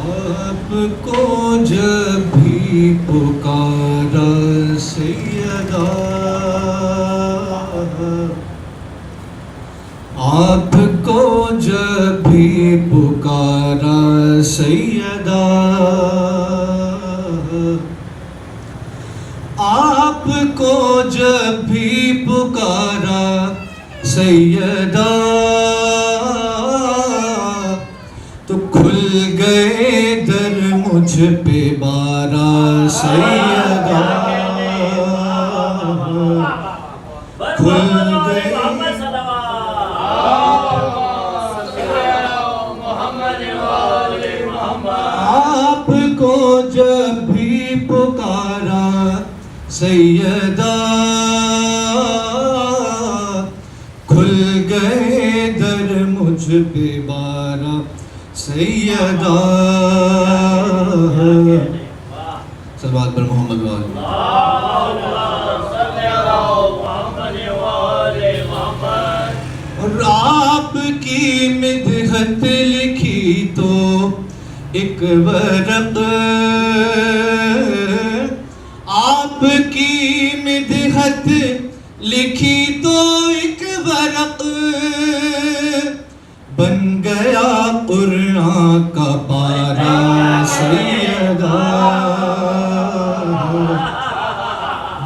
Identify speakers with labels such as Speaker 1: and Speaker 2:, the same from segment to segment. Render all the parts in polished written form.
Speaker 1: آپ کو جب بھی پکارا سیدہ، آپ کو جب بھی پکارا سیدہ، آپ کو جب بھی پکارا سیدہ، تو کھل گئے در مجھ پہ بارہ سیدہ، کھل گئے۔ آپ کو جب بھی پکارا سیدہ، کھل گئے در مجھ پہ بارہ سیدہ۔ صلوات پر محمد وآلہ۔ اور آپ کی مدحت لکھی تو ایک ورق، آپ کی مدحت لکھی تو ایک ورق، بن گیا قرآن کا پارہ سیدہ،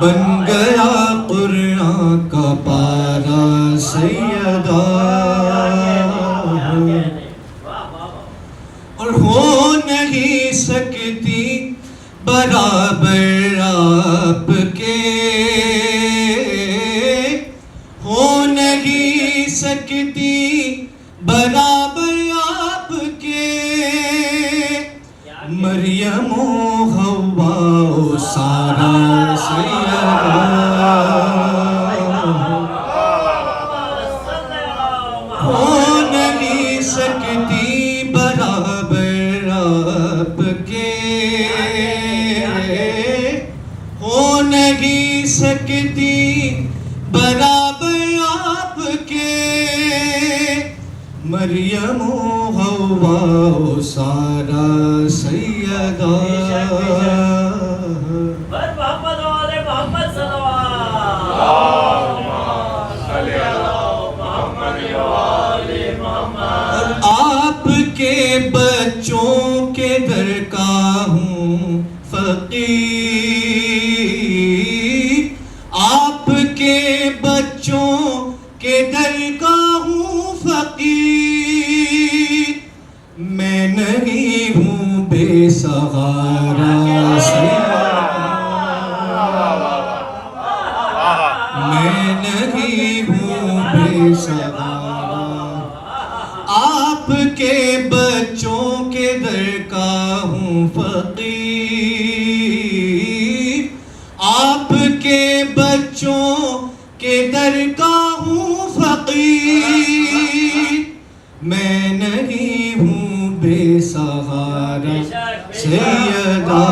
Speaker 1: بن گیا قرآن کا پارہ سیدہ۔ اور ہو نہیں سکتی برابر آپ کے، ہو نہیں سکتی برابر آپ کے، مریم و حوا و سارا سیدہ، ہو نہیں سکتی برابر آپ کے، ہو نہیں سکتی برابر آپ کے، مریم و حوا و سارا سیدہ۔ اور آپ کے بچوں کے در کا ہوں فقیر، آپ کے بچوں کے در کا ہوں فقیر، میں نہیں ہوں بے سہارا سیدہ، میں نہیں ہوں بے سہارا، آپ کے بچوں کے در کا ہوں فقیر، آپ کے بچوں کے در کا ہوں فقیر، میں نہیں ہوں بے سہارا سیدہ،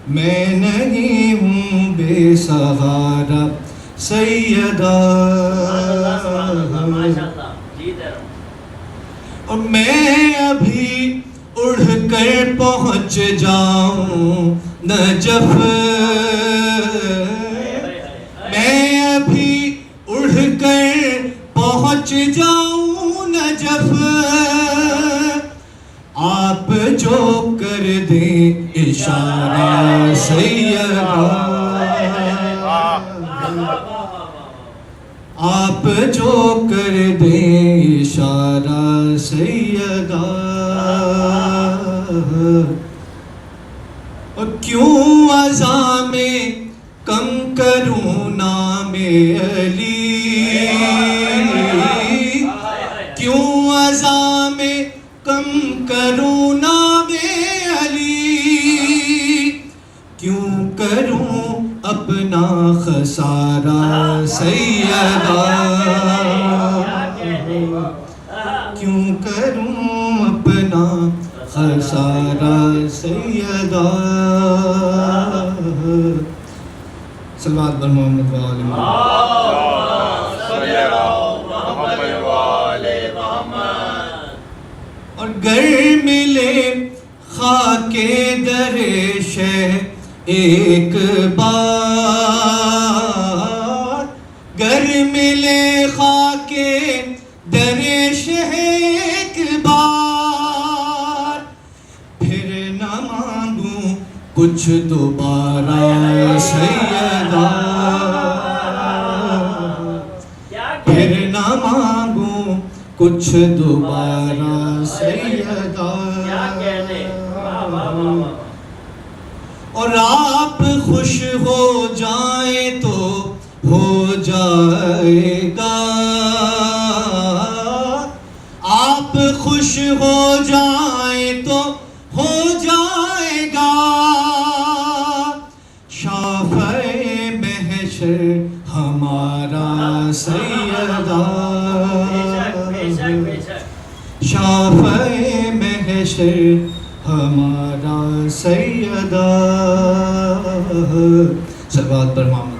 Speaker 1: میں نہیں ہوں بے سہارا سیدہ۔ اور میں ابھی اڑ کر پہنچ جاؤں نجف، میں ابھی اڑ کر پہنچ جاؤں نجف، آپ جو کر دیں اشارہ سیدہ، آپ جو کر دیں اشارہ سیدہ۔ اور کیوں عزا میں کم کروں نام علی، کیوں عزا میں کم کروں نام علی، کیوں کروں اپنا خسارہ سیدہ، کیوں کروں اپنا خسارہ سیدہ۔ صلوات بر محمد وآل محمد۔ اور گر ملے خاک در شہ ایک بار، گر ملے خاک در شہ ایک بار، پھر نہ مانگوں کچھ دوبارہ سیدہ، پھر نہ مانگوں کچھ دوبارہ سیدہ، اور آپ خوش ہو جائیں تو ہو جائے گا، آپ خوش ہو جائیں تو ہو جائے گا، شافع محشر ہمارا سیدہ، شافع محشر ہمارا سیدہ، صلوات پر محمد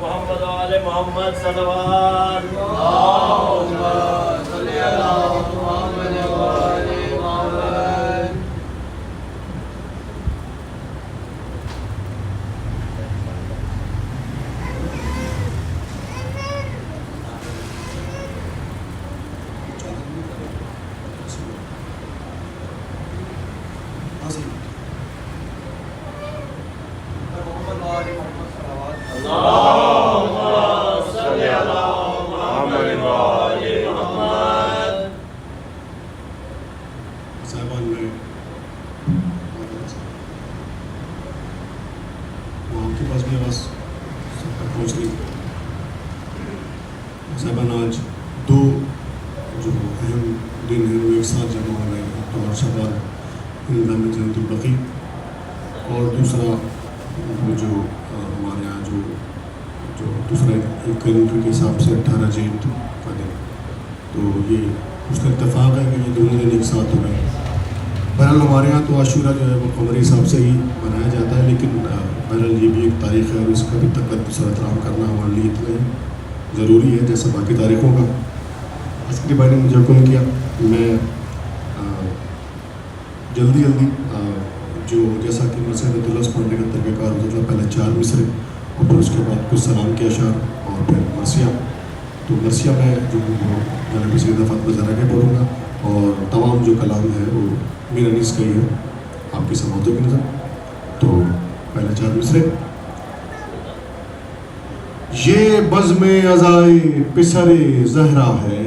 Speaker 2: محمد وآل محمد صلوات اللہم صلی علی محمد وآل محمد.
Speaker 3: صاحبان میں وہاں کے پاس بھی آواز سب تک پہنچ گئی. صاحبان آج دو جو اہم دن ہیں وہ ایک ساتھ جمع ہو رہے ہیں، تو شب نظام جنت البقیع، اور دوسرا وہ جو ہمارے یہاں جو دوسرا ایک کیلنڈر کے حساب سے 18 جیت کا دن، تو یہ اس کا اتفاق ہے کہ یہ دونوں دن ایک ساتھ ہو رہے ہیں. بہرحال ہمارے یہاں تو عاشورہ جو ہے وہ قمری حساب سے ہی منایا جاتا ہے، لیکن بہرحال یہ بھی ایک تاریخ ہے اور اس کا بھی تقدس اور احترام کرنا ہمارے لیے اتنا ہی ضروری ہے جیسے باقی تاریخوں کا. عسکری بھائی نے مجھے حکم کیا میں جلدی جو جیسا کہ مسجد عبداللہ پڑھنے کا طریقہ کار ہوتا تھا، پہلے 4 مصرے اور پھر اس کے بعد کچھ سلام کے اشعار اور پھر مرثیہ. تو مرثیہ میں جو جناب سیدہ فاطمہ زہرا کے پڑھوں گا، اور تمام جو کلام ہے وہ میر انیس کا ہی ہے آپ کی سماعتوں کی نظر. تو پہلے 4 مصرے. یہ بزم عزائے پسر زہرا ہے،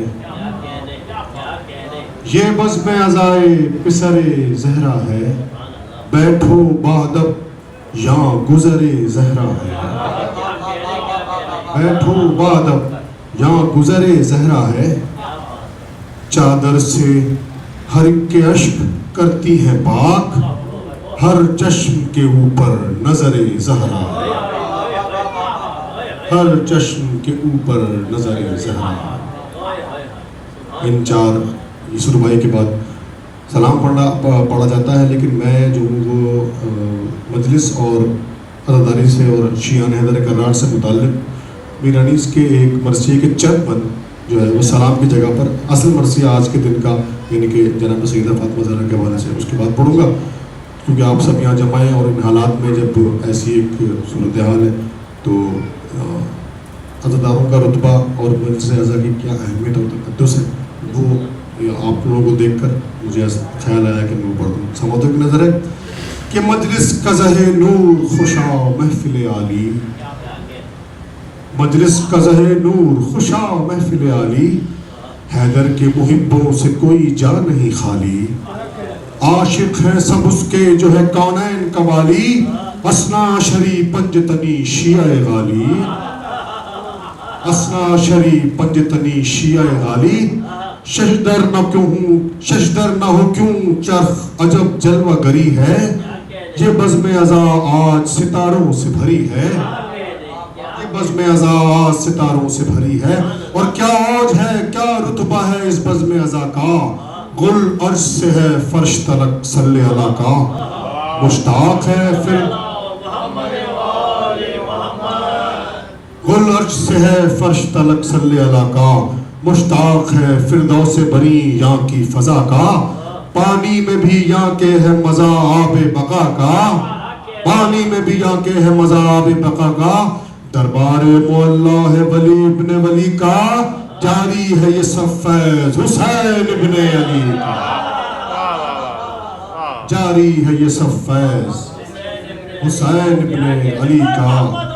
Speaker 3: یہ بزم عزائے پسر زہرا ہے، بیٹھو بادب یہاں گزر زہرا ہے، بیٹھو بادب یہاں گزر زہرا ہے، چادر سے ہر ایک کے اشک کرتی ہے پاک، ہر چشم کے اوپر نظر زہرا ہے، ہر چشم کے اوپر نظر زہرا ہے. ان 4 یسر بھائی کے بعد سلام پڑھا جاتا ہے، لیکن میں جو وہ مجلس اور عزاداری سے اور شیعان حیدر کرار سے متعلق میر انیس کے ایک مرثیے کے چند بند جو ہے وہ سلام کی جگہ پر اصل مرثیہ آج کے دن کا یعنی کہ جناب سیدہ فاطمہ زہرا کے حوالے سے اس کے بعد پڑھوں گا، کیونکہ آپ سب یہاں جمع ہیں اور ان حالات میں جب ایسی ایک صورتحال ہے تو عزاداروں کا رتبہ اور مجلس اعضاء کی کیا اہمیت اور تقدس ہے وہ آپ لوگوں کو دیکھ کر مجھے خیال آیا کہ میں وہ پڑھ دوں. سماعتوں کی نظر ہے کہ مجلس قزح نور خوشا محفل عالی، مجلس قزح نور خوشا محفل عالی، حیدر کے محبوں سے کوئی جا نہیں خالی، عاشق ہیں سب اس کے جو ہے کونین کوالی، اسنا شری پنجتنی شیعہ غالی، اسنا شری پنجتنی شیعہ غالی ششدر نہ ہو کیوں چرخ عجب جلوہ گری ہے یہ بزم ازا آج ستاروں سے بھری ہے یہ بزم ازا آج ستاروں سے بھری ہے اور کیا عوج ہے کیا رتبہ ہے اس بزم ازا کا گل عرش سے ہے فرش تلک صلی اللہ کا مشتاق ہے پھر گل عرش سے ہے فرش تلک صلی اللہ کا مشتاق ہے فردوس بری یہاں کی فضا کا پانی میں بھی یہاں کے ہے مزہ آب بقا کا پانی میں بھی یہاں کے ہے مزہ آب بقا کا دربار مولا ہے ولی ابن ولی کا جاری ہے یہ سب فیض حسین ابن علی کا جاری ہے یہ سب فیض حسین ابن علی کا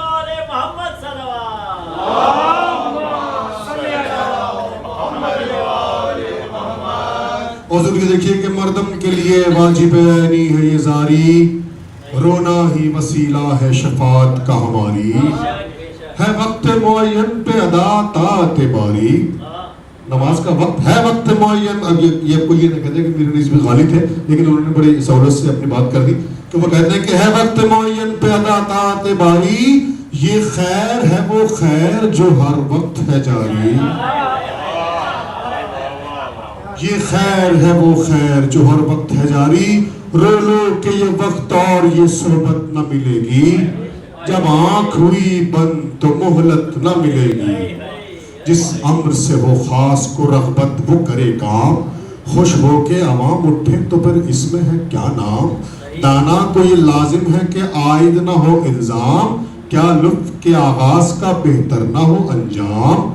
Speaker 3: حضور یہ دیکھیے کہ مردم کے لیے واجب عینی ہے یہ زاری رونا ہی وسیلہ ہے شفاعت کا ہماری ہے وقت معین پہ ادا طاعت باری نماز کا وقت ہے وقت معین اب یہ کوئی یہ نہ کہتے کہ میرے نسبی غالی تھے لیکن انہوں نے بڑی سہولت سے اپنی بات کر دی کہ وہ کہتے ہیں کہ ہے وقت معین پہ ادا طاعت باری یہ خیر ہے وہ خیر جو ہر وقت ہے جاری یہ خیر ہے وہ خیر جو ہر وقت ہے جاری رو لو کہ یہ وقت اور یہ صحبت نہ ملے گی جب آنکھ ہوئی بند تو مہلت نہ ملے گی جس امر سے ہو خاص کو رغبت وہ کرے کام خوش ہو کے عوام اٹھے تو پھر اس میں ہے کیا نام دانا کو یہ لازم ہے کہ عائد نہ ہو الزام کیا لطف کے آغاز کا بہتر نہ ہو انجام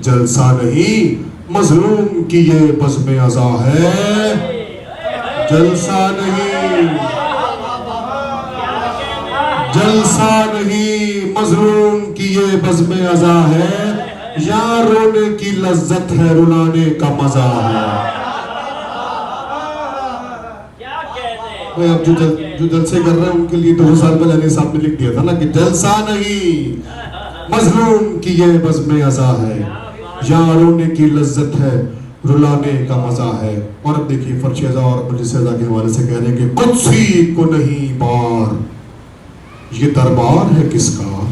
Speaker 3: جلسہ نہیں مظلوم کی یہ بزم ازا ہے جلسہ نہیں جلسہ نہیں مظلوم کی یہ بزم ازا ہے یا رونے کی لذت ہے رلانے کا مزہ ہے اب جو جلسے کر رہے ہیں ان کے لیے 2 سال پہلے علی صاحب نے لکھ دیا تھا نا کہ جلسہ نہیں مظلوم کی یہ بزم ازا ہے یا رونے کی لذت ہے رلانے کا مزہ ہے اور اب دیکھیے فرش ازا اور مجلس ازا کے حوالے سے کہہ رہے ہیں کہ قدسی کو نہیں بار یہ دربار ہے کس کا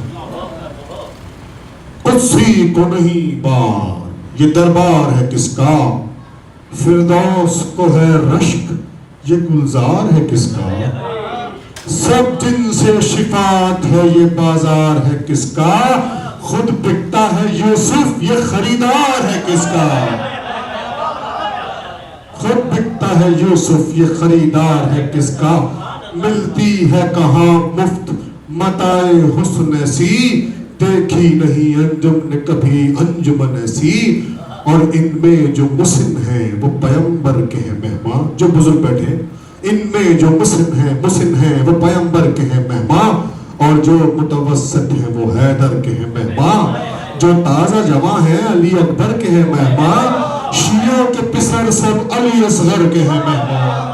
Speaker 3: قدسی کو نہیں بار یہ دربار ہے کس کا فردوس کو ہے رشک یہ گلزار ہے کس کا سب جن سے شفاعت ہے یہ بازار ہے کس کا خود بکتا ہے یوسف یہ خریدار ہے کس کا خود بکتا ہے یوسف یہ خریدار ہے کس کا ملتی ہے کہاں مفت متاع حسن ایسی دیکھی نہیں انجم نے کبھی انجمن ایسی اور ان میں جو مسن ہیں وہ پیغمبر کے ہیں مہمان جو بزرگ بیٹھے ان میں جو مسن ہیں وہ پیغمبر کے ہیں مہمان اور جو متوسط ہیں وہ حیدر کے ہیں مہمان جو تازہ جواں ہیں علی اکبر کے ہیں مہمان شیعوں کے پسر سب علی اصغر کے ہیں مہمان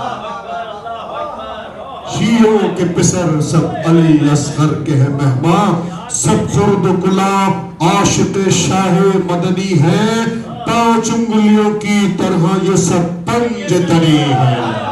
Speaker 3: شیعوں کے پسر سب علی اصغر کے ہیں مہمان سب خرد و گلاب عاشق شاہ مدنی ہیں 5 انگلیوں کی طرح یہ سب پنج تنی ہیں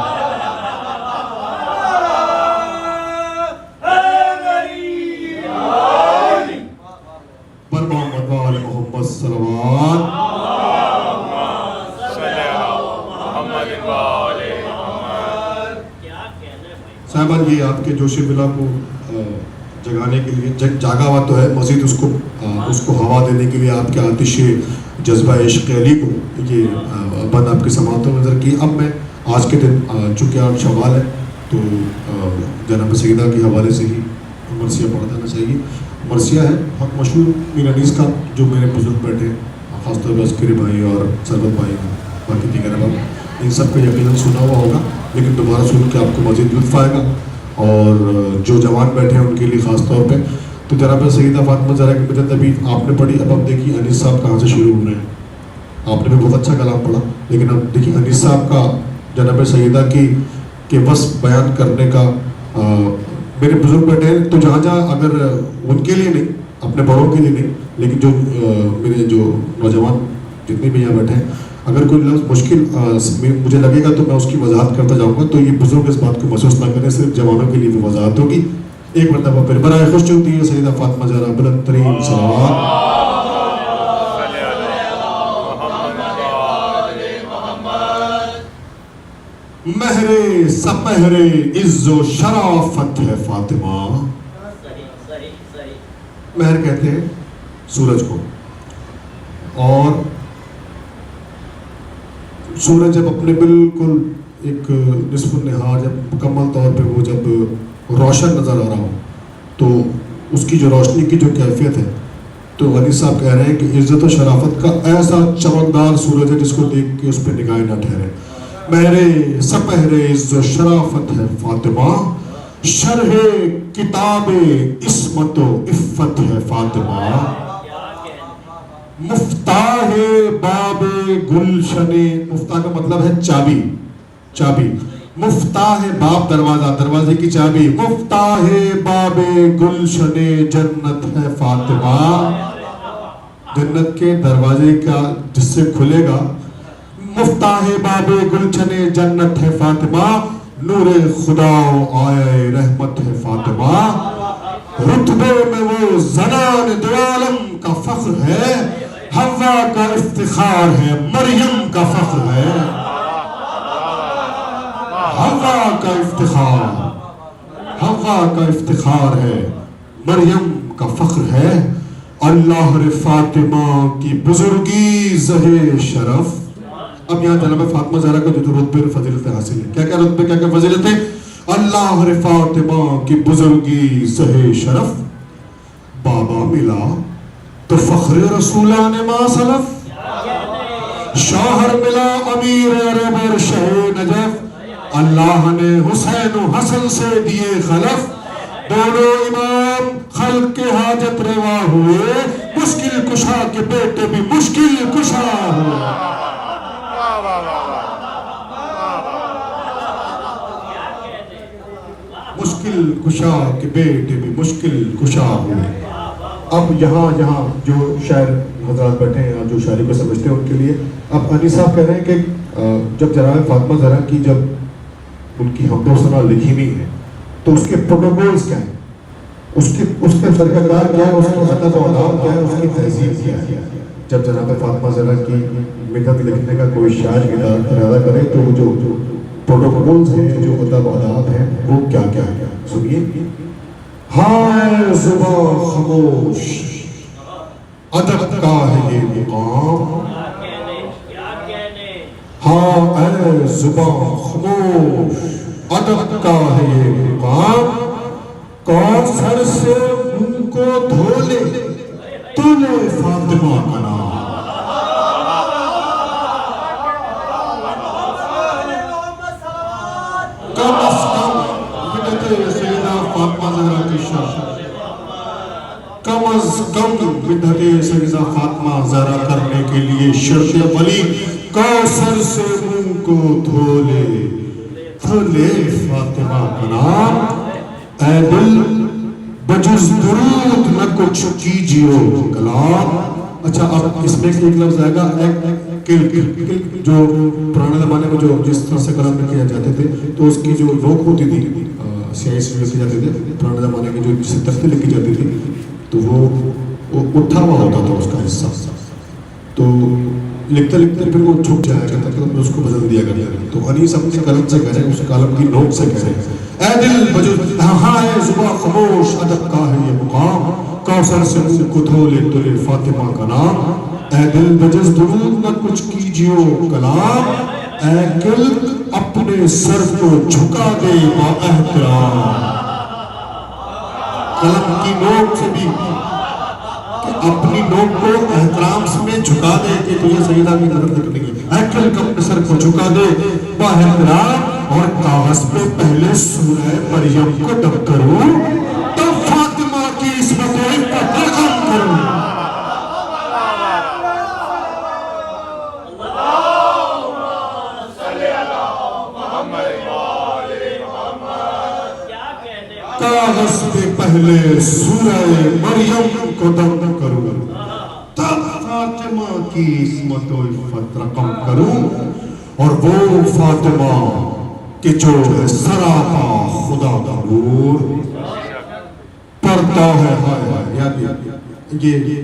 Speaker 3: صاحبان یہ آپ کے جوش بلا کو جگانے کے لیے جاگا ہوا تو ہے مزید اس کو ہوا دینے کے لیے آپ کے آتش جذبہ عشق علی کو یہ بند آپ کے سماعتوں میں نظر کی اب میں آج کے دن چونکہ آج شوال ہے تو جناب سیدہ کے حوالے سے ہی مرثیہ پڑھ دینا چاہیے مرثیہ ہے بہت مشہور میر انیس کا جو میرے بزرگ بیٹھے خاص طور پر عسکری بھائی اور سربت بھائی باقی دیگر بھائی ان سب کا یقیناً سنا ہوا ہوگا لیکن دوبارہ سن کے آپ کو مزید لطف آئے گا اور جو جوان بیٹھے ہیں ان کے لیے خاص طور پہ تو جناب سیدہ فاطمہ زہرا کی مدد ابھی آپ نے پڑھی اب دیکھیے انیس صاحب کہاں سے شروع ہو رہے ہیں آپ نے بھی بہت اچھا کلام پڑھا لیکن اب دیکھیے انیس صاحب کا جناب سیدہ کی کہ بس بیان کرنے کا میرے بزرگ بیٹھے ہیں تو جہاں جہاں اگر ان کے لیے نہیں اپنے بڑوں کے لیے نہیں لیکن جو میرے جو نوجوان جتنے بھی یہاں بیٹھے ہیں اگر کوئی لفظ مشکل مجھے لگے گا تو میں اس کی وضاحت کرتا جاؤں گا، تو یہ بزرگ اس بات کو محسوس نہ کریں، صرف جوانوں کے لیے بھی وضاحت ہوگی۔ ایک مرتبہ پھر برائے خوش ہوتی ہے سیدہ فاطمہ زہرا، بلند ترین صلوات۔ مہر سپہر عز و شرافت ہے فاطمہ۔ مہر کہتے ہیں سورج کو، اور سورج جب اپنے بالکل ایک نصف النہار جب مکمل طور پہ وہ جب روشن نظر آ رہا ہو تو اس کی جو روشنی کی جو کیفیت ہے، تو غنی صاحب کہہ رہے ہیں کہ عزت و شرافت کا ایسا چمکدار سورج ہے جس کو دیکھ کے اس پہ نگاہیں نہ ٹھہرے۔ مہر سپہر عز و شرافت ہے فاطمہ، شرح کتاب عصمت و عفت ہے فاطمہ، مفتاح باب گلشن، مفتاح کا مطلب ہے چابی، چابی، مفتاح باب دروازہ، دروازے کی چابی، مفتاح باب گلشن جنت ہے فاطمہ، جنت کے دروازے کا جس سے کھلے گا، مفتاح باب گلشن جنت ہے فاطمہ، نور خدا و آئے رحمت ہے فاطمہ، رتبے میں وہ زنان دو عالم کا فخر ہے، حوا کا افتخار ہے، مریم کا فخر ہے، حوا کا افتخار، حوا کا افتخار ہے، مریم کا فخر ہے، اللہ فاطمہ کی بزرگی زہ شرف۔ اب یہاں جناب فاطمہ زہرا کا جو رتبے فضیلت حاصل ہے، کیا کیا رتبے کیا کیا فضیلتیں؟ اللہ فاطمہ کی بزرگی زہ شرف، بابا ملا تو فخر رسولان ما سلف، شوہر ملا امیر عرب اور شہ نجف، اللہ نے حسین و حسن سے دیے خلف، دونوں امام خلق کے حاجت روا ہوئے، مشکل کشا کے بیٹے بھی مشکل کشا ہوئے، مشکل کشا کے بیٹے بھی مشکل کشا ہوئے۔ اب یہاں جو شاعر حضرات بیٹھے ہیں جو شاعری کو سمجھتے ہیں ان کے لیے اب علی صاحب کہہ رہے ہیں کہ جب جناب فاطمہ زہرا کی جب ان کی حمد و ثنا لکھی ہوئی ہے تو اس کے پروٹوکولز کیا ہیں، اس کے طریقہ کار کیا ہے، اس کے ادب و آداب کیا ہے، اس کی تہذیب کیا ہے۔ جب جناب فاطمہ زہرا کی مدح لکھنے کا کوئی شاعر ارادہ کرے تو وہ جو پروٹوکولز ہیں، جو ادب و آداب ہیں، وہ کیا کیا ہے، سنیے۔ ہائے زباں خاموش ادب کا ہے یہ مقام، ہاں اے زباں خاموش ادب کا ہے یہ مقام، کوثر سے منہ کو دھو لے تو لے فاطمہ کا نام، کم از کم بدعت سیدہ فاطمہ زہرا کی شان، کم از کم بدعت سیدہ فاطمہ زہرا کرنے کے لیے شرط عملی، کوثر سے منہ کو دھو لے فاطمہ کا نام، اے دل بجز درود نہ کچھ کیجیو کلام۔ اچھا اب اس میں ایک لفظ آئے گا کل، جو پرانے زمانے میں جو جس طرح سے قلم میں کیا جاتے تھے تو اس کی جو نوک ہوتی تھی سیاہی سے لکھی جاتے تھے، پرانے زمانے میں جو جس تختی لکھی جاتی تھی تو وہ اٹھا ہوا ہوتا تھا اس کا حصہ، تو لکھتے لکھتے پھر وہ چھپ جایا کرتا تھا، اس کو بدل دیا گیا۔ تو انیس اپنے قلم سے کہہ رہے ہیں، اس قلم کی نوک سے کہہ رہے ہیں، اے دل بجز ہاں اے زباں خاموش ادب کا ہے یہ مقام، کوثر سے منہ کو دھو لے تو لے فاطمہ کا نام، اے دل بجز درود نہ کچھ کیجیو کلام، اے دل اپنے سر کو جھکا دے با احترام۔ قلم کی نوک سے بھی کہ اپنی نوک کو احترام میں جھکا دے کہ تجھے سیدہ کی قدر کرنی ہے، اے دل اپنے سر کو جھکا دے با احترام، اور کاغذ پہ پہلے سورہ مریم کو ڈب کروں تب فاطمہ کی عصمت و عفت رقم کروں۔ کاغذ پہ پہلے سورہ مریم کو دم کروں، تب فاطمہ کی عصمت و عفت رقم کروں، اور وہ فاطمہ کہ جو ہے سراپا خدا کا نور پڑھتا ہے یاد یہ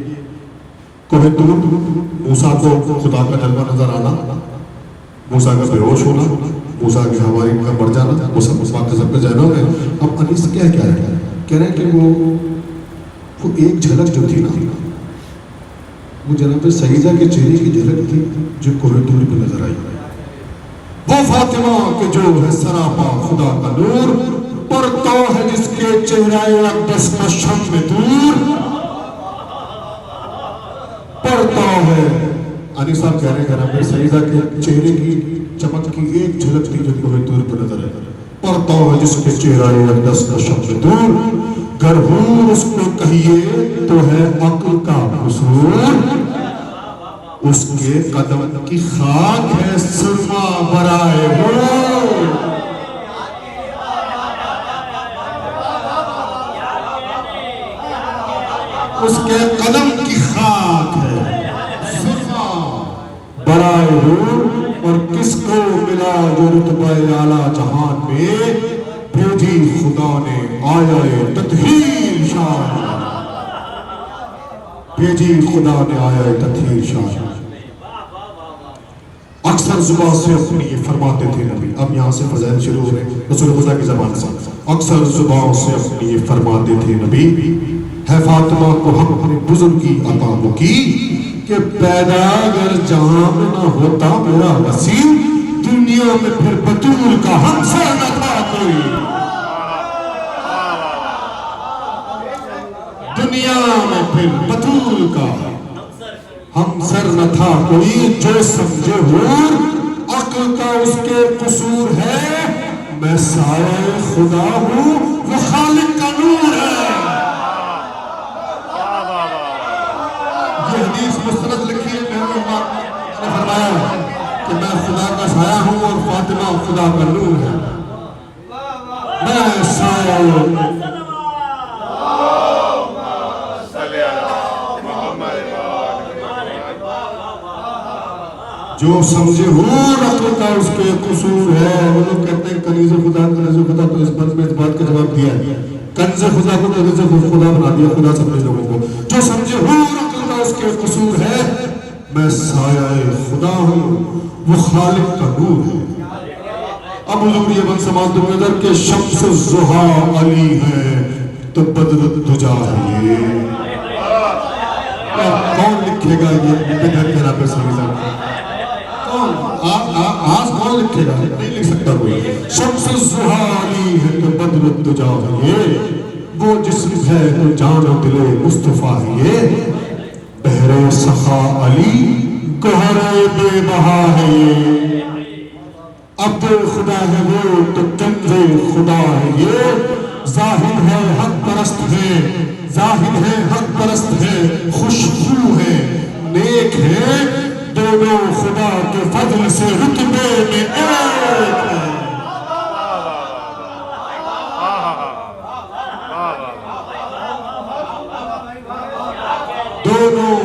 Speaker 3: کوہ طور موسیٰ کو خدا کا جلوہ نظر آنا، موسیٰ کا بے ہوش ہونا، موسیٰ کی ہماری کا مر جانا، موسیٰ کے سب پہ جانا ہے۔ اب انیس کیا کہہ رہے ہیں؟ کہہ رہے ہیں کہ وہ ایک جھلک جو تھی نا، وہ جناب سیدہ کے چہرے کی جھلک تھی جو کوہ طور پہ نظر آئی، وہ فاطمہ کہ جو ہے سراپا خدا کا نور پڑھتا ہے جس کے چہرہ اقدس کا شم دور پڑھتا ہے۔ انیس صاحب کہہ رہے ہیں جناب سیدہ کے چہرے کی چمک کی ایک جھلک تھی جو کوہ طور پہ نظر آئی، پڑھتا ہے جس کے چہرہ اقدس کا شم دور، گر حور اس کو کہیے تو ہے عقل کا قصور، اس کے قدم کی خاک ہے سرما برائے ہو، اس کے قدم کی خاک ہے سرما برائے ہو، اور کس کو ملا جو رتبہ اعلیٰ جہان میں، بھیجی خدا نے آیا تطہیر شان، بھیجی خدا نے آیا تطہیر شان۔ اکثر زبان سے اپنی یہ فرماتے تھے نبی، اب یہاں سے فضائل شروع ہو رہے رسول خدا کی زبان سے، اکثر زبان سے اپنی یہ فرماتے تھے نبی، ہے فاطمہ کو ہم اپنے بزرگی عطا کی، کہ پیدا اگر جہاں میں نہ ہوتا میرا وسیع، دنیا میں پھر بطول کا ہمسر نہ تھا کوئی، دنیا میں پھر بطول کا ہمسر نہ تھا کوئی، جو سمجھے حور عقل کا اس کے قصور ہے، میں سایہ خدا ہوں وہ خالق کا نور ہے۔ یہ حدیث مستند لکھی ہے، میں نے فرمایا کہ میں خدا کا سایہ ہوں اور فاطمہ خدا کا نور ہے، میں سایہ جو سمجھے حور عقل کا اس کے قصور ہے۔ وہ لوگ کہتے ہیں کنیز خدا تو اس بات میں اس بات کا جواب دیا ہے، کنز خدا کو کنیز خدا بنا دیا خدا سمجھے لوگوں کو، جو سمجھے حور عقل کا اس کے قصور ہے، میں سایہ خدا ہوں وہ خالق کا نور ہے۔ اب حضور یہ بن سماعت دو نظر کہ شمس الضحیٰ علی ہے تو بدر الدجا ہے، یہ کون لکھے گا یہ بدر کے رابع سمیزہ آج کون لکھے گا؟ نہیں لکھ سکتا کوئی۔ شمس الضحیٰ علی ہے تو بدر الدجا ہے، یہ وہ جسم ہے تو جان و دل مصطفیٰ ہے، یہ بحر سخا علی گہر بے بہا ہے، یہ عبد خدا ہے وہ تو کنز خدا ہے، یہ ظاہر ہے حق پرست ہے، ظاہر ہے حق پرست ہے، خوشبو ہے نیک ہے، دونوں خدا کے فضل سے رتبے میں ایک ہے۔ دونوں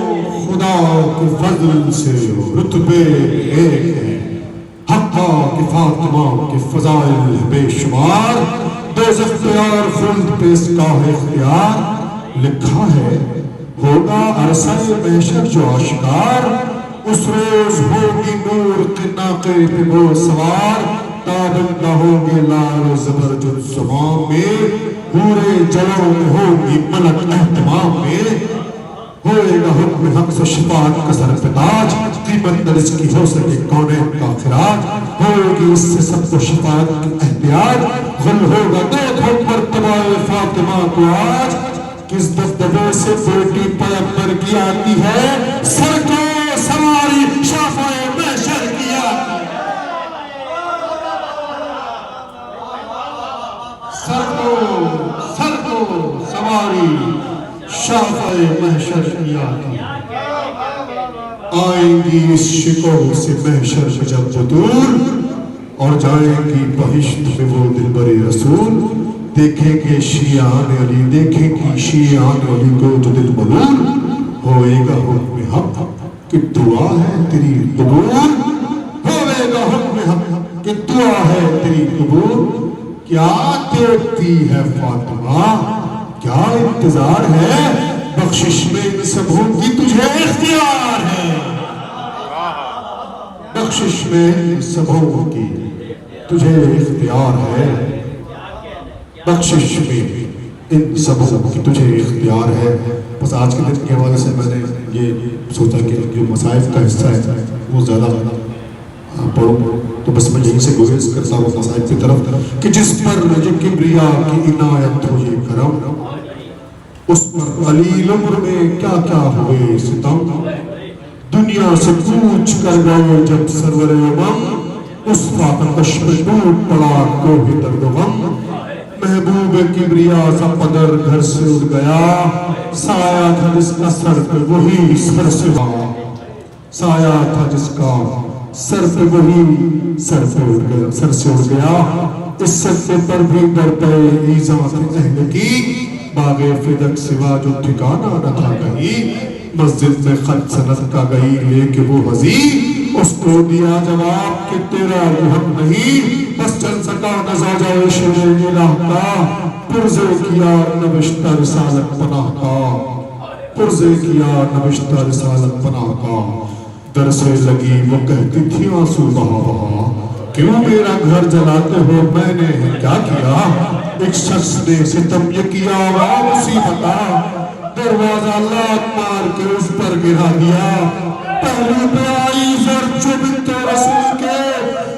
Speaker 3: خدا کے فضل سے رتبے میں ایک ہے، حقا کہ فاطمہ کے فضائل بے شمار، دوزخ پیار خلد پہ اس کا اختیار، لکھا ہے ہوگا عرصہ محشر جو آشکار، اس روز ہوگی نور کے ناقے پہ وہ سوار، تابندہ ہوگی لال و زبرجد زمام میں، حورے جلوں میں ہوگی ملک اہتمام میں، ہوئے گا حکم حق سے شفاعت کا سر پہ تاج، قیمت درج کی ہو سکے کونین کا خراج، ہوگی اس سے سب کو شفاعت کی احتیاج، غل ہوگا دو دھوک مرتبہ فاطمہ کو آج، کس دفتبے سے بیٹی پیغمبر کی آتی ہے، سر کو سواری شافعِ محشر کی آتی ہے، سر کو سواری شافعِ محشر کی آتی ہے، آئیں گی اس شکو سے محشر میں جب وہ دور، اور جائیں گی بہشت میں وہ دلبر رسول، دیکھیں گے شیعان علی، دیکھیں گی شیعان علی کو جو دل ملول ہوئے گا حکم حق کہ دعا ہے تیری قبول، ہوئے گا حکم حق کہ دعا ہے تیری قبول۔ کیا دیکھتی ہے فاطمہ، کیا انتظار ہے، بخشش میں ان سبوں کی تجھے اختیار ہے، بخشش میں ان سبوں کی تجھے اختیار ہے، بخشش میں ان سبوں کی تجھے اختیار ہے۔ بس آج کے دن کے حوالے سے میں نے یہ سوچا کہ جو مصائف کا حصہ ہے وہ زیادہ پڑھوں، تو بس میں یہیں سے گزارش کرتا ہوں مصائف کی طرف کہ جس پر یہ کبریا کی عنایت ہو یہ کرم، اس پر قلیل عمر میں کیا کیا ہوئے ستم، دنیا سے کوچ کر گئے جب سرور امم، اس فاقش میں ٹوٹ پڑا کوہ درد و غم، محبوب کبریا سا قدر گھر سے اڑ گیا، سایہ تھا جس کا سر پہ وہی سر سے اڑا، سایہ تھا جس کا سر پہ وہی سر سے اڑ گیا، اس سکتے پر بھی در پہ ایزاں تھے اہل کی، باغ فدق سوا جو ٹھکانا نہ تھا کہیں، مسجد میں خط سنت کا گئی لے کے وہ حضی، اس کو دیا جواب کہ تیرا یہ حق نہیں، بس چل سکا نزاجہ شر الہ کا، پرزے کیا نوشتہ رسالت پناہ کا، پرزے کیا نوشتہ رسالت پناہ کا، در سے لگی وہ کہتی تھی آنسو بہا بہا، کیوں میرا گھر جلاتے ہو، میں نے کیا کیا، ایک شخص نے ستم یہ کیا وہ مصیبتہ، دروازہ لات مار کے اس پر گرا دیا، پہلو پہ آئی زر جو بنت رسول کے،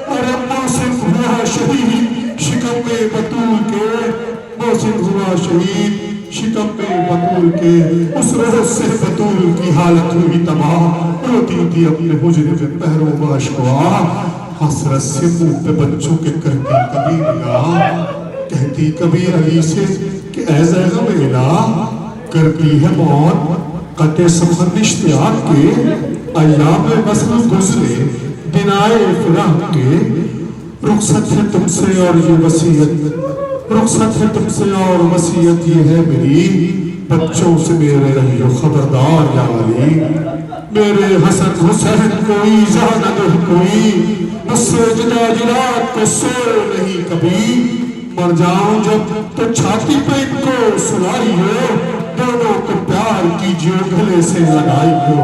Speaker 3: اور محسن ہوا شہید شکم میں بطول کے، محسن ہوا شہید شکم میں بطول کے، اس روز سے بطول کی حالت ہوئی تباہ، روتی تھی اپنے حجرے پہ پہروں باش کو آ، حسرت سے منہ پہ بچوں کے کرتی کبھی نگاہ، کہتی کبھی علی سے کہ اے زیغم الہ، کرتی ہے موت قطع سمن اشتیاق کے، ایام وصل گزرے دن آئے فراق کے، رخصت ہے تم سے اور یہ وصیت، رخصت ہے تم سے اور وصیت یہ ہے میری، بچوں سے میرے رہیو خبردار یا علی، میرے حسن حسین کو ایزا نہ دے کوئی، مجھ سے جدا جلات کو سو نہیں کبھی، مر جاؤں جب تو چھاتی پہ ان کو سلائی ہو، دونوں کو پیار کیجیے گلے سے لگائی ہو،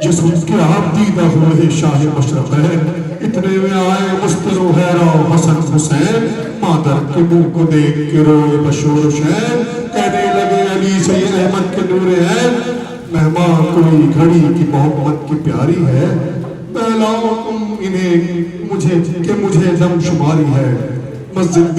Speaker 3: جس وقت کے آپ دیدہ ہوئے شاہ مشرق ہے، اتنے میں آئے مستر و حیرہ و حسن حسین، مادر کے منہ کو دیکھ کے روئے بشور شین، کہنے لگے علی سے یہ احمد کے نور عین، مہمان کوئی گھڑی کی محمد کی پیاری ہے، بہلاؤ تم انہیں مجھے دم شماری ہے، مسجد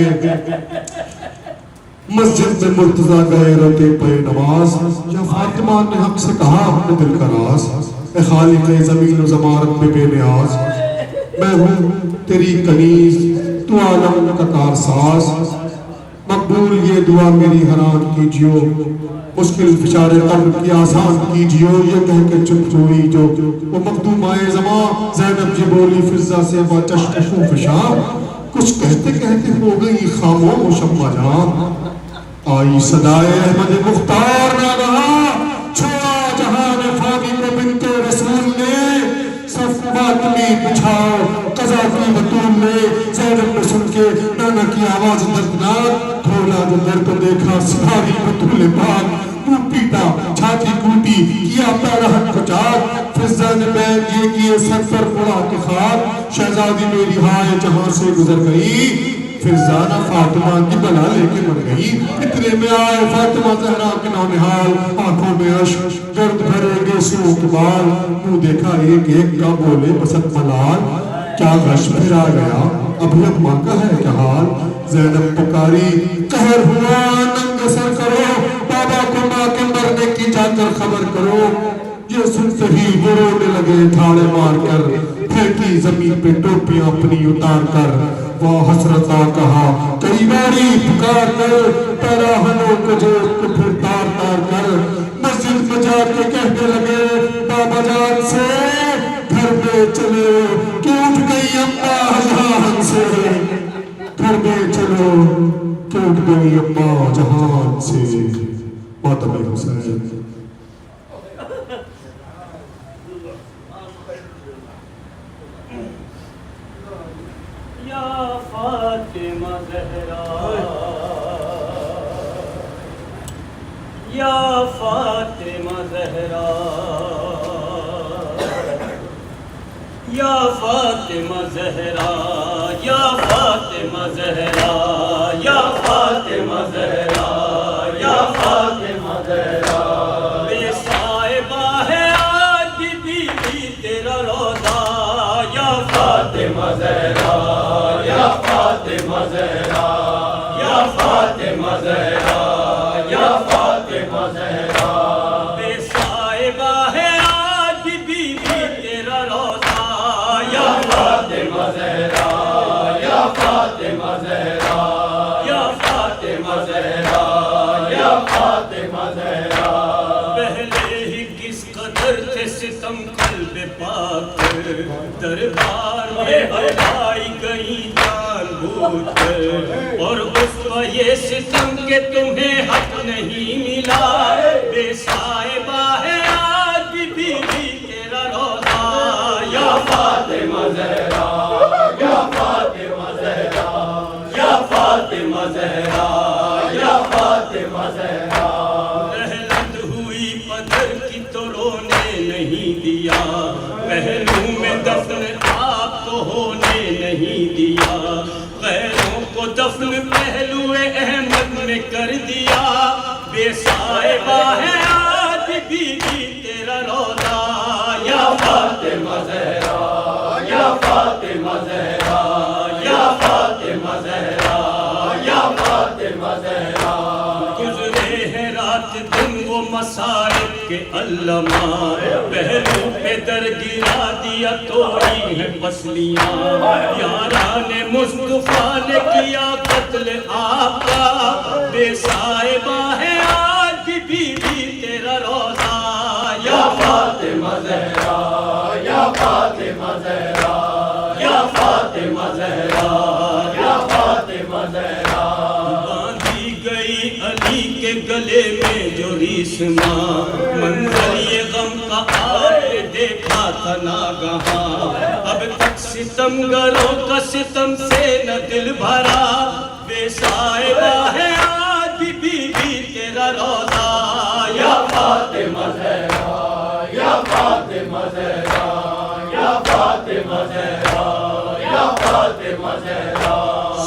Speaker 3: میں مرتضیٰ گئے روتے پہ نماز، یا فاطمہ نے ہم سے کہا اپنے دل کا راز، اے خالق زمین و زمارت میں بے نیاز، میں ہوں تیری کنیز تو عالم کا کارساز، مقبول یہ دعا میری حرام کیجیو، مشکل فشار قبر کی آسان کیجیو، یہ کہہ کے چپ ہوئی جو وہ مخدومہ زمان، زینب جی بولی فضہ سے وہ چشم فشاں، کچھ کہتے کہتے ہو گئی خاموش اما جان، آئی صدائے احمد مختار ناگہاں، چھوڑا جہان فانی کو بنت رسول نے، صف ماتمی بچھاؤ قضا کی بطول نے، زینب نے سن کے نانا کی آواز دردناک، کھولا جو در کو دیکھا ساری بطول پاک، منہ پیٹا چھاتی کوٹی کیا پیرہن کو چاک، فضہ نے بیگ یہ کیے سر پر پڑا کے خاک، شہزادی میری ہائے جہاں سے گزر گئی، فضہ نہ فاطمہ کی بلا لے کے مر گئی، اتنے میں آئے فاطمہ زہرا کے نونہال، آنکھوں میں عشق گرد بھرے گے سو اقبال، منہ دیکھا ایک ایک کا بولے بسط ملال، کیا غش پھر آ گیا ابھی اب ماں کا ہے کیا حال، زینب پکاری قہر ہوا ننگ سر کرو، بابا کو ماں کے مرنے کی جا کر خبر کرو، یہ سنتے ہی وہ رونے لگے تھاڑے مار کر، پھینکی زمین پہ ٹوپیاں اپنی اتار کر، وہ حسرتا کہا کئی باری پکار کر، پیراہنوں کو جیب کو پھر تار تار کر، مسجد میں جا کے کہنے لگے بابا جان سے گھر میں چلو کہ اٹھ گئی اماں جان سے، گھر میں چلو کہ ٹوٹ گئی اماں جہان سے ماتم حسین
Speaker 2: یا فاطمہ زہرا یا فاطمہ زہرا یا فاطمہ زہرا یا فاطمہ زہرا یا فاطمہ زہرا یا فاطمہ زہرا بے صاحبہ ہے آج بی بی تیرا روضہ یا فاطمہ زہرا یا فاطمہ زہرا یا فاطمہ زہرا یا فاطمہ زہرا بے صاحبہ ہے آج بی بی تیرا روضہ یا فاطمہ زہرا یا فاطمہ زہرا یا فاطمہ زہرا یا فاطمہ زہرا پہلے ہی کس قدر تھے ستم قلب پاک دربار میں ہلائی گئی جان بوجھ کر اور اس کا یہ ستم کہ تمہیں حق نہیں ملا بے صاحبہ ہے آج بی بی تیرا روضہ یا فاطمہ زہرا یا فاطمہ زہرا یا فاطمہ زہرا یا فاطمہ زہرا رحلت ہوئی پدر کی تو رونے نہیں دیا پہلو میں دفن آپ کو ہونے نہیں دیا غیروں کو دفن پہلو احمد میں کر دیا بے صاحبہ ہے آج بی بی تیرا روضہ یا فاطمہ زہرا یا فاطمہ زہرا یا فاطمہ زہرا یا فاطمہ زہرا گزرے ہیں رات دن وہ مصائب کے علماء پہلو پہ در گرا دیا توڑی ہے پسلیاں یاران مصطفیٰ نے کیا قتل آپ کا بے صاحبہ ہے آج بی بی تیرا روضہ یا فاطمہ زہرا یا فاطمہ زہرا یا فاطمہ زہرا یا فاطمہ زہرا باندھی گئی علی کے گلے میں جو ریشما منظر یہ غم کا آپ نے دیکھا تھا ناگہاں اب تک ستمگروں کا ستم سے نہ دل بھرا بے صاحبہ ہے آج بی بی تیرا روضہ یا فاطمہ زہرا یا فاطمہ زہرا یا فاطمہ زہرا یا فاطمہ زہرا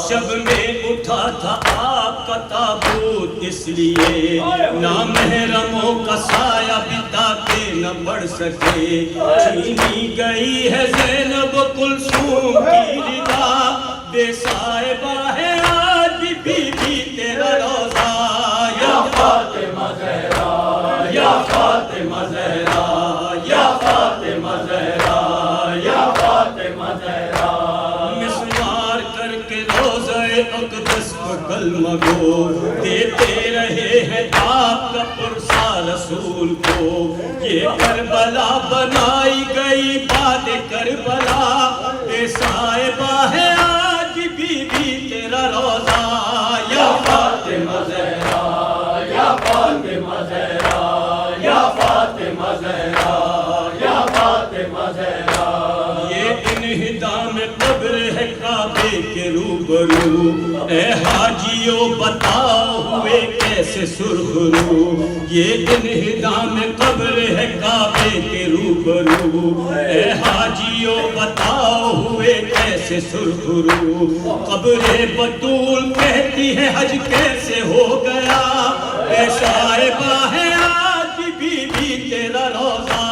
Speaker 2: شب میں اٹھا تھا آپ کا تابوت اس لیے نامحرموں کا سایہ بتا کے نہ بڑھ سکے چھینی گئی ہے زینب کلثوم کی رضا بے صاحبہ ہے آج بی بی تیرا روضہ یا فاطمہ زہرا یا فاطمہ زہرا یا فاطمہ زہرا یا فاطمہ زہرا مسمار کر کے روضہ اقدس کو کلمہ گو دیتے رہے ہیں آپ کا پرسا رسول کو یہ کربلا بنائی گئی باد کربلا بے صاحبہ ہے آج بی بی تیرا روضہ یا فاطمہ زہرا یا فاطمہ زہرا یا فاطمہ زہرا یا فاطمہ زہرا یہ انہدام قبر ہے کعبے کے روبرو اے حاجیوں بتاؤ ہوئے کیسے سرخ رو یہ انہدام قبر ہے کعبے کے روبرو اے حاجیوں بتاؤ ہوئے کیسے سرخ رو قبر بطول کہتی ہے حج کیسے ہو گیا اے صاحبہ ہے آج بی بی تیرا روضہ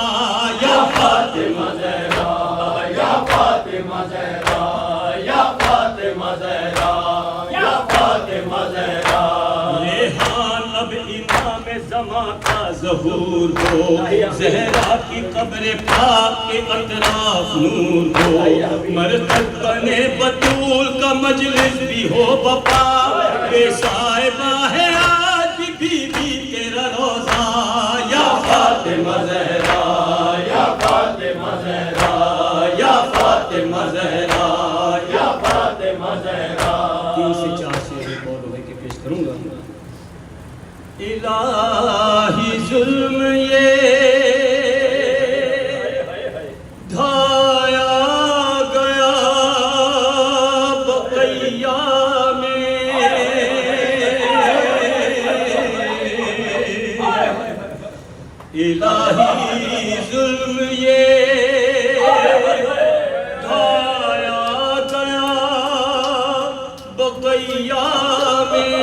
Speaker 2: یا فاطمہ زہرا یا فاطمہ زہرا یا فاطمہ زہرا یا فاطمہ زہرا ریحان اب امام زمان کا ظہور ہو زہرا کی قبر پاک کے اطراف نور ہو مرتب بنے بطول کا مجلس بھی ہو بپا بے صاحبہ ہے آج بی بی تیرا روضہ یا فاطمہ زہرا یا فاطمہ زہرا یا فاطمہ زہرا یا فاطمہ زہرا 3 سے 4 شعر اور ہوئے کے پیش الہی ظلم یہ ڈھایا گیا بقیہ میں،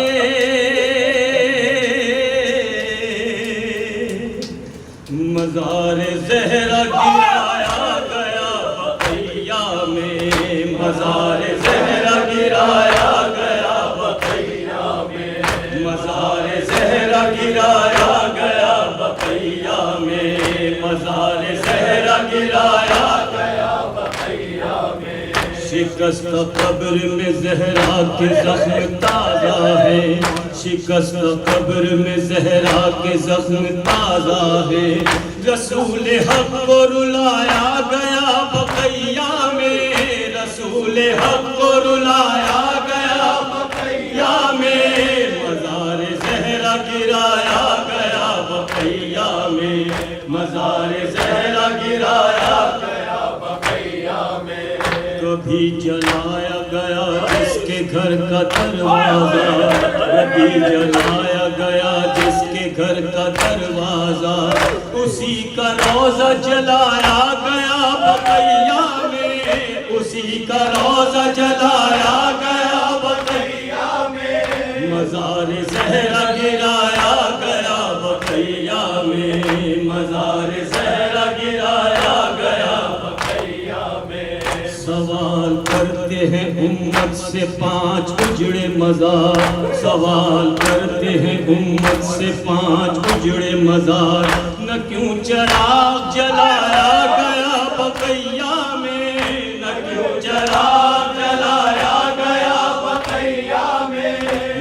Speaker 2: مزار زہرا گرایا گیا بقیہ میں، مزار زہرا گرایا گیا بقیہ میں، مزار زہرا گرایا گیا بقیہ میں، مزار زہرا گرایا گیا بقیہ میں۔ شکست قبر میں زہرا کے زخم تازہ ہے، شکست قبر میں زہرا کے زخم تازہ ہے، رسول حق کو رلایا گیا بقیہ میں، رسول حق کو رلایا گیا بقیہ میں، مزار زہرا گرایا گیا بقیہ میں، مزار زہرا گرایا گیا بقیہ میں۔ کبھی جلایا گیا جس کے گھر کا دروازہ، کبھی جلایا گیا جس کے گھر کا دروازہ، اسی کا روزہ جلایا گیا بقیہ میں، اسی کا روزہ جلایا گیا بقیہ میں، مزار زہرا گرایا گیا بقیہ میں، مزار زہرا گرایا گیا بقیہ میں۔ سوال کرتے ہیں امت سے 5 اجڑے مزار، سوال کرتے ہیں امت سے 5 اجڑے مزار، نہ کیوں چراغ جلایا گیا بقیہ میں، نہ کیوں چراغ جلایا گیا بقیہ میں،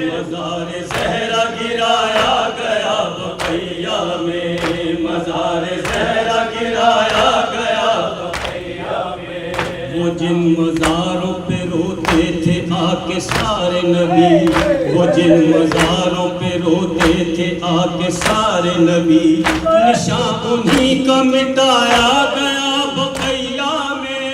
Speaker 2: مزار زہرا گرایا گیا بقیہ میں، مزار زہرا گرایا گیا بقیہ میں۔ وہ جن مزاروں پہ روتے تھے آ کے سارے نبی، وہ جن مزاروں پہ روتے تھے آ کے سارے نبی، نشان انہی کا مٹایا گیا بقیہ میں،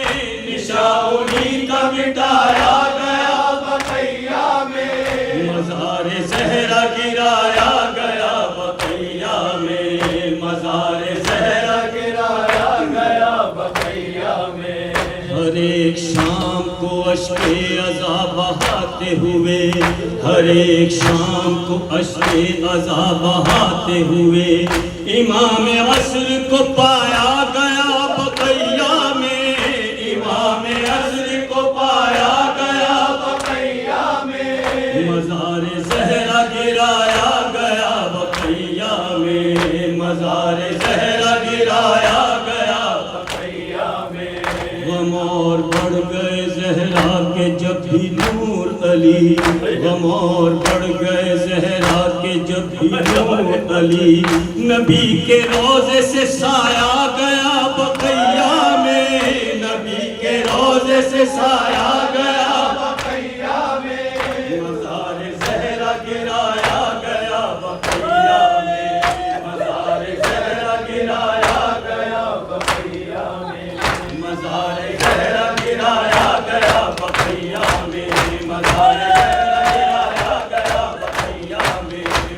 Speaker 2: نشان انہی کا مٹایا گیا بقیہ میں، مزار زہرا گرایا گیا بقیہ میں، مزار زہرا گرایا گیا بقیہ میں۔ ہر ایک شام کو اشک عزا بہاتے ہوئے، ہر ایک شام کو اشک عزا بہاتے ہوئے، امام عصر کو پایا گیا بقیہ میں، امام عصر کو پایا گیا بقیہ میں، مزار زہرا گرایا گیا بقیہ میں، مزار زہرا گرایا گیا بقیہ میں۔ غم اور بڑھ گئے زہرا کے جب بھی نور علی، غم اور بڑھ گئے زہرا کے جب بھی نور علی، نبی کے روزے سے سایہ گیا بقیہ میں، نبی کے روزے سے سایہ گیا